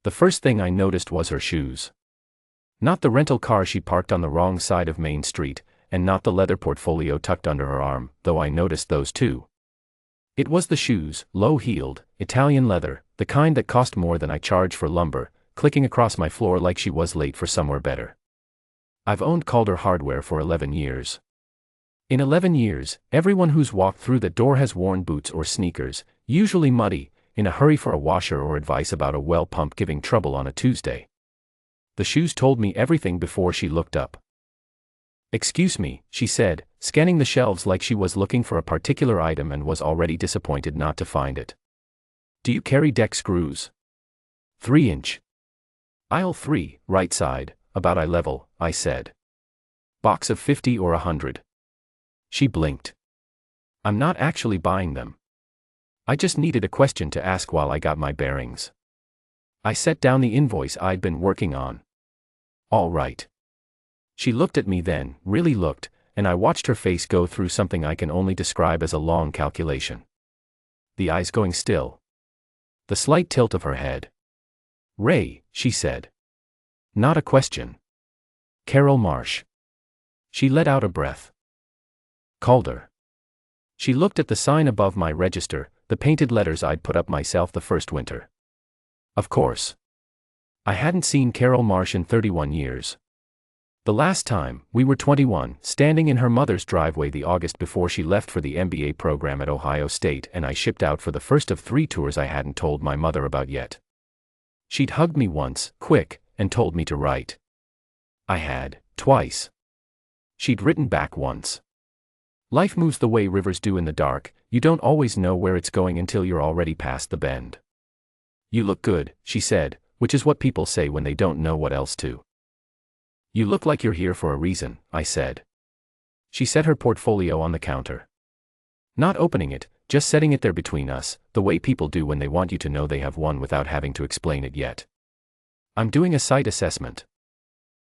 The first thing I noticed was her shoes. Not the rental car she parked on the wrong side of Main Street, and not the leather portfolio tucked under her arm, though I noticed those too. It was the shoes, low-heeled, Italian leather, the kind that cost more than I charge for lumber, clicking across my floor like she was late for somewhere better. I've owned Calder Hardware for 11 years. In 11 years, everyone who's walked through the door has worn boots or sneakers, usually muddy, in a hurry for a washer or advice about a well pump giving trouble on a Tuesday. The shoes told me everything before she looked up. "Excuse me," she said, scanning the shelves like she was looking for a particular item and was already disappointed not to find it. "Do you carry deck screws?" 3-inch. "Aisle 3, right side, about eye level," I said. "Box of 50 or 100. She blinked. "I'm not actually buying them. I just needed a question to ask while I got my bearings." I set down the invoice I'd been working on. "All right." She looked at me then, really looked, and I watched her face go through something I can only describe as a long calculation. The eyes going still. The slight tilt of her head. "Ray," she said. Not a question. "Carol Marsh." She let out a breath. "Calder." She looked at the sign above my register, the painted letters I'd put up myself the first winter. Of course. I hadn't seen Carol Marsh in 31 years. The last time, we were 21, standing in her mother's driveway the August before she left for the MBA program at Ohio State, and I shipped out for the first of 3 tours I hadn't told my mother about yet. She'd hugged me once, quick, and told me to write. I had, twice. She'd written back once. Life moves the way rivers do in the dark, you don't always know where it's going until you're already past the bend. "You look good," she said, which is what people say when they don't know what else to. "You look like you're here for a reason," I said. She set her portfolio on the counter. Not opening it, just setting it there between us, the way people do when they want you to know they have won without having to explain it yet. "I'm doing a site assessment.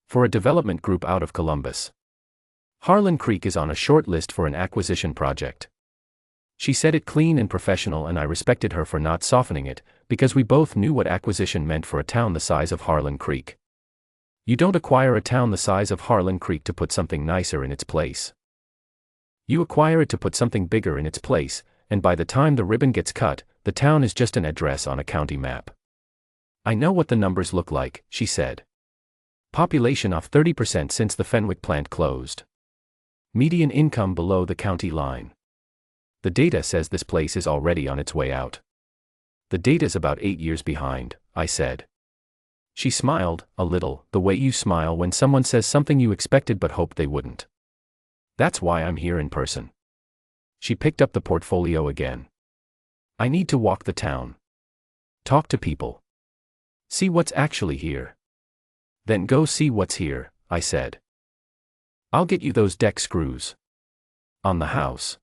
For a development group out of Columbus. Harlan Creek is on a short list for an acquisition project." She said it clean and professional, and I respected her for not softening it, because we both knew what acquisition meant for a town the size of Harlan Creek. You don't acquire a town the size of Harlan Creek to put something nicer in its place. You acquire it to put something bigger in its place, and by the time the ribbon gets cut, the town is just an address on a county map. "I know what the numbers look like," she said. "Population off 30% since the Fenwick plant closed. Median income below the county line. The data says this place is already on its way out." "The data's about 8 years behind," I said. She smiled, a little, the way you smile when someone says something you expected but hoped they wouldn't. "That's why I'm here in person." She picked up the portfolio again. "I need to walk the town. Talk to people. See what's actually here. Then go see what's here," I said. "I'll get you those deck screws. On the house."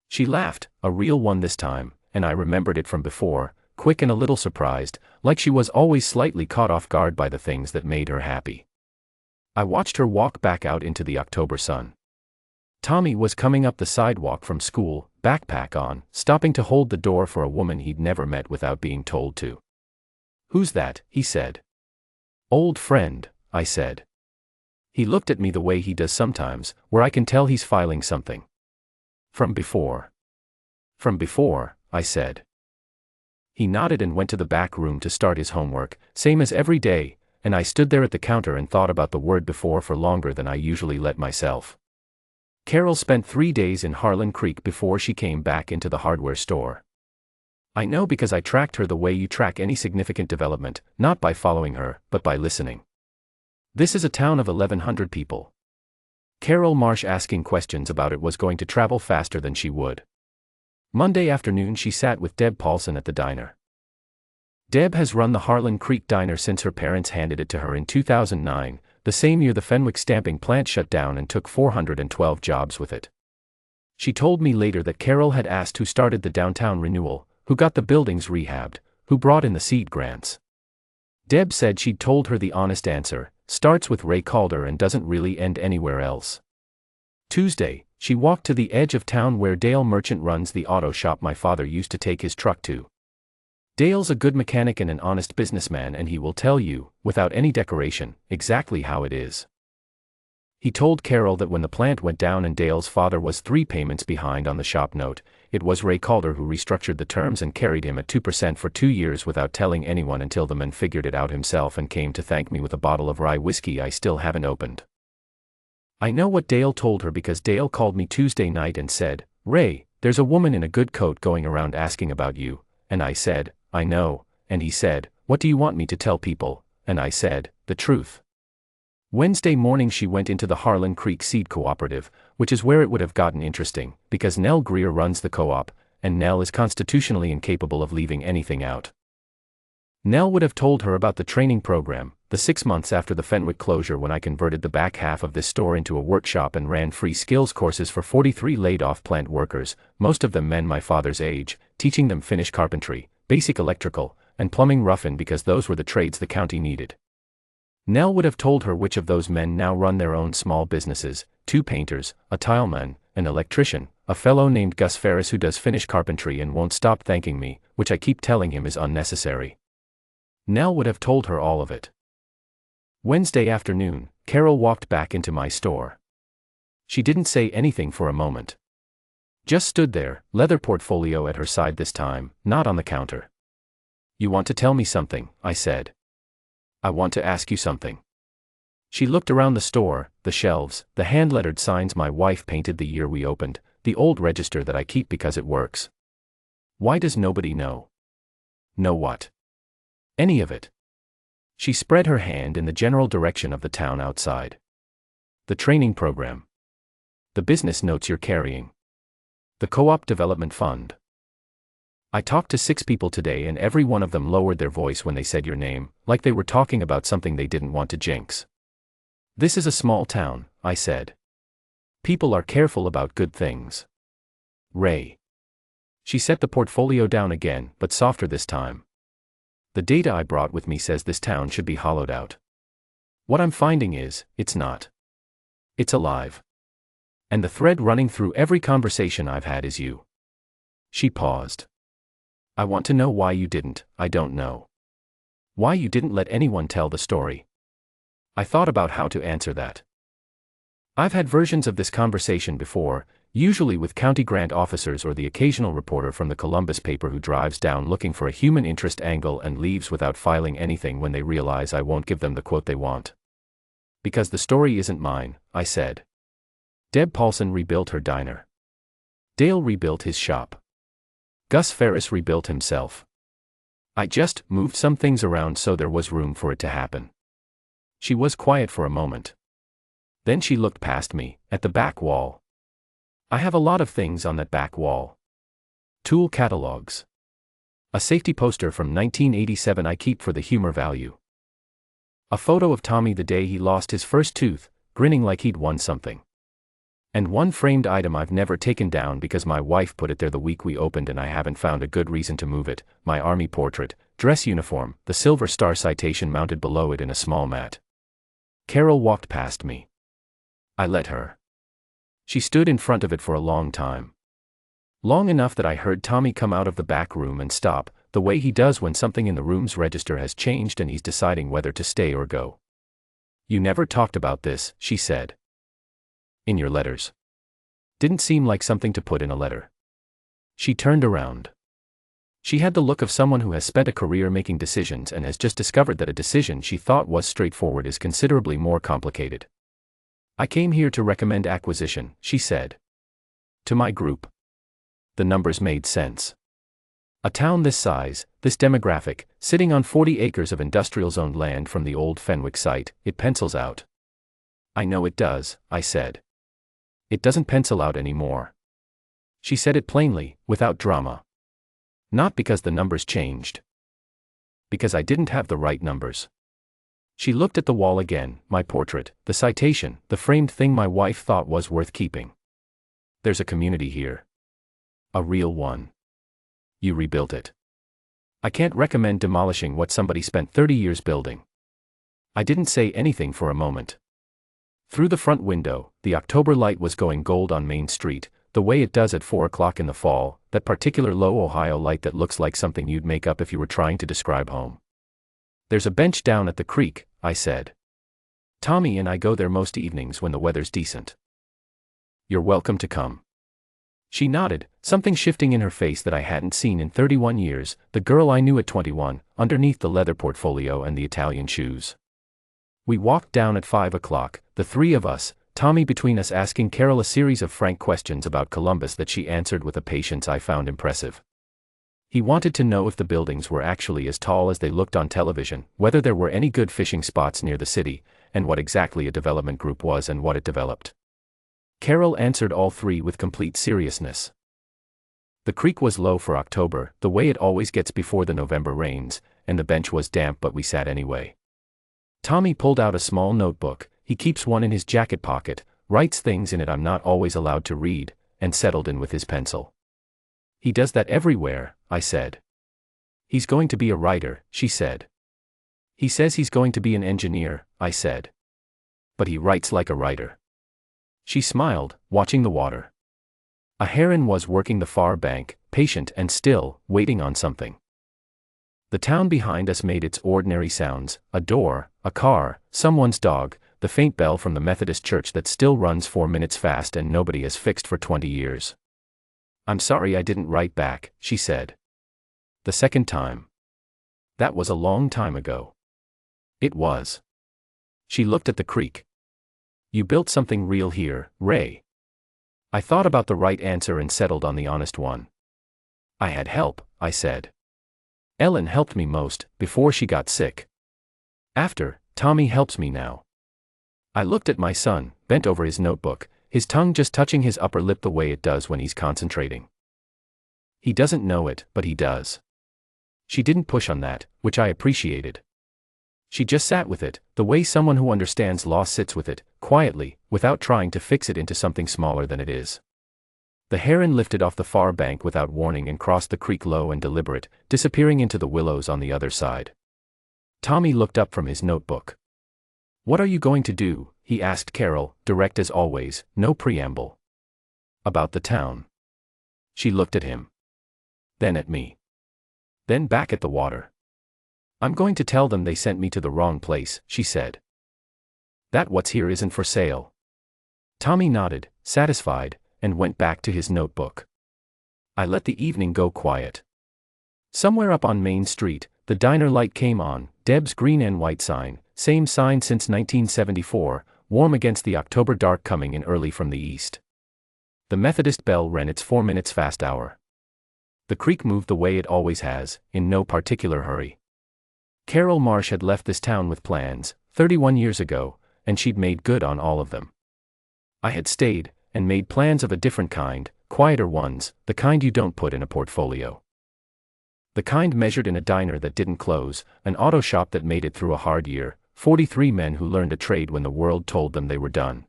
She laughed, a real one this time, and I remembered it from before, quick and a little surprised, like she was always slightly caught off guard by the things that made her happy. I watched her walk back out into the October sun. Tommy was coming up the sidewalk from school, backpack on, stopping to hold the door for a woman he'd never met without being told to. "Who's that?" he said. "Old friend," I said. He looked at me the way he does sometimes, where I can tell he's filing something. "From before." "From before," I said. He nodded and went to the back room to start his homework, same as every day, and I stood there at the counter and thought about the word before for longer than I usually let myself. Carol spent 3 days in Harlan Creek before she came back into the hardware store. I know because I tracked her the way you track any significant development, not by following her, but by listening. This is a town of 1,100 people. Carol Marsh asking questions about it was going to travel faster than she would. Monday afternoon she sat with Deb Paulson at the diner. Deb has run the Harlan Creek Diner since her parents handed it to her in 2009, the same year the Fenwick stamping plant shut down and took 412 jobs with it. She told me later that Carol had asked who started the downtown renewal, who got the buildings rehabbed, who brought in the seed grants. Deb said she'd told her the honest answer, starts with Ray Calder and doesn't really end anywhere else. Tuesday, she walked to the edge of town where Dale Merchant runs the auto shop my father used to take his truck to. Dale's a good mechanic and an honest businessman, and he will tell you, without any decoration, exactly how it is. He told Carol that when the plant went down and Dale's father was 3 payments behind on the shop note, it was Ray Calder who restructured the terms and carried him at 2% for 2 years without telling anyone until the man figured it out himself and came to thank me with a bottle of rye whiskey I still haven't opened. I know what Dale told her because Dale called me Tuesday night and said, "Ray, there's a woman in a good coat going around asking about you," and I said, "I know," and he said, "What do you want me to tell people?" and I said, "The truth." Wednesday morning she went into the Harlan Creek Seed Cooperative, which is where it would have gotten interesting, because Nell Greer runs the co-op, and Nell is constitutionally incapable of leaving anything out. Nell would have told her about the training program, the 6 months after the Fenwick closure when I converted the back half of this store into a workshop and ran free skills courses for 43 laid-off plant workers, most of them men my father's age, teaching them finish carpentry, basic electrical, and plumbing rough-in because those were the trades the county needed. Nell would have told her which of those men now run their own small businesses, 2 painters, a tileman, an electrician, a fellow named Gus Ferris who does finish carpentry and won't stop thanking me, which I keep telling him is unnecessary. Nell would have told her all of it. Wednesday afternoon, Carol walked back into my store. She didn't say anything for a moment. Just stood there, leather portfolio at her side this time, not on the counter. "You want to tell me something," I said. "I want to ask you something." She looked around the store, the shelves, the hand-lettered signs my wife painted the year we opened, the old register that I keep because it works. "Why does nobody know?" "Know what?" "Any of it." She spread her hand in the general direction of the town outside. "The training program. The business notes you're carrying. The Co-op Development Fund. I talked to 6 people today and every one of them lowered their voice when they said your name, like they were talking about something they didn't want to jinx." "This is a small town," I said. "People are careful about good things." "Ray." She set the portfolio down again, but softer this time. "The data I brought with me says this town should be hollowed out. What I'm finding is, it's not. It's alive. And the thread running through every conversation I've had is you." She paused. "I want to know why you didn't, I don't know. Why you didn't let anyone tell the story." I thought about how to answer that. I've had versions of this conversation before, usually with county grant officers or the occasional reporter from the Columbus paper who drives down looking for a human interest angle and leaves without filing anything when they realize I won't give them the quote they want. "Because the story isn't mine," I said. Deb Paulson rebuilt her diner. Dale rebuilt his shop. Gus Ferris rebuilt himself. I just moved some things around so there was room for it to happen. She was quiet for a moment. Then she looked past me, at the back wall. "I have a lot of things on that back wall. Tool catalogs. A safety poster from 1987 I keep for the humor value. A photo of Tommy the day he lost his first tooth, grinning like he'd won something. And one framed item I've never taken down because my wife put it there the week we opened and I haven't found a good reason to move it, my army portrait, dress uniform, the Silver Star citation mounted below it in a small mat." Carol walked past me. I let her. She stood in front of it for a long time. Long enough that I heard Tommy come out of the back room and stop, the way he does when something in the room's register has changed and he's deciding whether to stay or go. "You never talked about this," she said. "In your letters. Didn't seem like something to put in a letter." She turned around. She had the look of someone who has spent a career making decisions and has just discovered that a decision she thought was straightforward is considerably more complicated. "I came here to recommend acquisition," she said. "To my group." The numbers made sense. A town this size, this demographic, sitting on 40 acres of industrial-zoned land from the old Fenwick site, it pencils out. "I know it does," I said. "It doesn't pencil out anymore." She said it plainly, without drama. "Not because the numbers changed. Because I didn't have the right numbers." She looked at the wall again, my portrait, the citation, the framed thing my wife thought was worth keeping. "There's a community here. A real one. You rebuilt it. I can't recommend demolishing what somebody spent 30 years building." I didn't say anything for a moment. Through the front window, the October light was going gold on Main Street, the way it does at 4 o'clock in the fall, that particular low Ohio light that looks like something you'd make up if you were trying to describe home. There's a bench down at the creek, I said. Tommy and I go there most evenings when the weather's decent. You're welcome to come. She nodded, something shifting in her face that I hadn't seen in 31 years, the girl I knew at 21, underneath the leather portfolio and the Italian shoes. We walked down at 5 o'clock, the three of us, Tommy between us, asking Carol a series of frank questions about Columbus that she answered with a patience I found impressive. He wanted to know if the buildings were actually as tall as they looked on television, whether there were any good fishing spots near the city, and what exactly a development group was and what it developed. Carol answered all three with complete seriousness. The creek was low for October, the way it always gets before the November rains, and the bench was damp, but we sat anyway. Tommy pulled out a small notebook, he keeps one in his jacket pocket, writes things in it I'm not always allowed to read, and settled in with his pencil. He does that everywhere, I said. He's going to be a writer, she said. He says he's going to be an engineer, I said. But he writes like a writer. She smiled, watching the water. A heron was working the far bank, patient and still, waiting on something. The town behind us made its ordinary sounds, a door, a car, someone's dog, the faint bell from the Methodist church that still runs 4 minutes fast and nobody has fixed for 20 years. I'm sorry I didn't write back, she said. The second time. That was a long time ago. It was. She looked at the creek. You built something real here, Ray. I thought about the right answer and settled on the honest one. I had help, I said. Ellen helped me most, before she got sick. After, Tommy helps me now. I looked at my son, bent over his notebook, his tongue just touching his upper lip the way it does when he's concentrating. He doesn't know it, but he does. She didn't push on that, which I appreciated. She just sat with it, the way someone who understands law sits with it, quietly, without trying to fix it into something smaller than it is. The heron lifted off the far bank without warning and crossed the creek low and deliberate, disappearing into the willows on the other side. Tommy looked up from his notebook. What are you going to do? He asked Carol, direct as always, no preamble. About the town. She looked at him. Then at me. Then back at the water. I'm going to tell them they sent me to the wrong place, she said. That what's here isn't for sale. Tommy nodded, satisfied, and went back to his notebook. I let the evening go quiet. Somewhere up on Main Street, the diner light came on, Deb's green and white sign, same sign since 1974, warm against the October dark coming in early from the east. The Methodist bell rang its 4 minutes fast hour. The creek moved the way it always has, in no particular hurry. Carol Marsh had left this town with plans, 31 years ago, and she'd made good on all of them. I had stayed, and made plans of a different kind, quieter ones, the kind you don't put in a portfolio. The kind measured in a diner that didn't close, an auto shop that made it through a hard year, 43 men who learned a trade when the world told them they were done.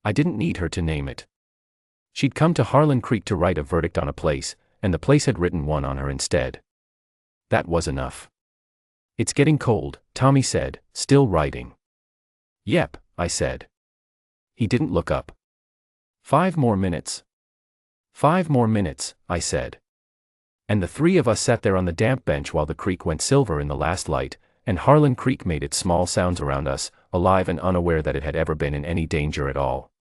I didn't need her to name it. She'd come to Harlan Creek to write a verdict on a place, and the place had written one on her instead. That was enough. It's getting cold, Tommy said, still writing. Yep, I said. He didn't look up. 5 more minutes. 5 more minutes, I said. And the three of us sat there on the damp bench while the creek went silver in the last light, and Harlan Creek made its small sounds around us, alive and unaware that it had ever been in any danger at all.